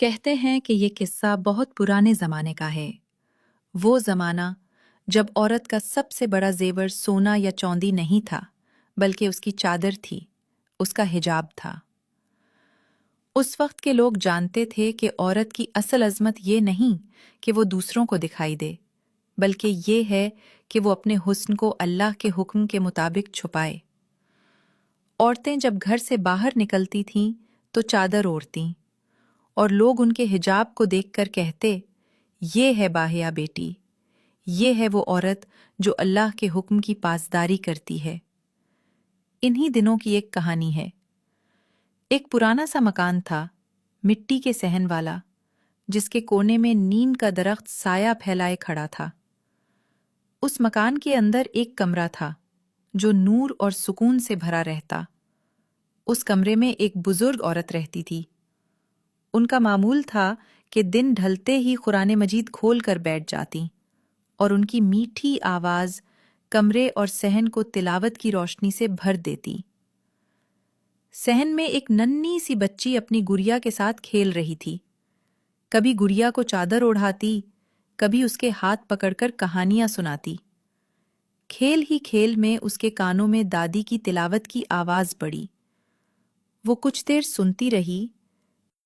کہتے ہیں کہ یہ قصہ بہت پرانے زمانے کا ہے۔ وہ زمانہ جب عورت کا سب سے بڑا زیور سونا یا چاندی نہیں تھا، بلکہ اس کی چادر تھی، اس کا حجاب تھا۔ اس وقت کے لوگ جانتے تھے کہ عورت کی اصل عظمت یہ نہیں کہ وہ دوسروں کو دکھائی دے، بلکہ یہ ہے کہ وہ اپنے حسن کو اللہ کے حکم کے مطابق چھپائے۔ عورتیں جب گھر سے باہر نکلتی تھیں تو چادر اوڑھتیں، اور لوگ ان کے حجاب کو دیکھ کر کہتے، یہ ہے باحیا بیٹی، یہ ہے وہ عورت جو اللہ کے حکم کی پاسداری کرتی ہے۔ انہی دنوں کی ایک کہانی ہے۔ ایک پرانا سا مکان تھا، مٹی کے صحن والا، جس کے کونے میں نیم کا درخت سایہ پھیلائے کھڑا تھا۔ اس مکان کے اندر ایک کمرہ تھا جو نور اور سکون سے بھرا رہتا۔ اس کمرے میں ایک بزرگ عورت رہتی تھی۔ ان کا معمول تھا کہ دن ڈھلتے ہی قرآن مجید کھول کر بیٹھ جاتی، اور ان کی میٹھی آواز کمرے اور صحن کو تلاوت کی روشنی سے بھر دیتی۔ صحن میں ایک ننھی سی بچی اپنی گڑیا کے ساتھ کھیل رہی تھی۔ کبھی گڑیا کو چادر اوڑھاتی، کبھی اس کے ہاتھ پکڑ کر کہانیاں سناتی۔ کھیل ہی کھیل میں اس کے کانوں میں دادی کی تلاوت کی آواز پڑی۔ وہ کچھ دیر سنتی رہی،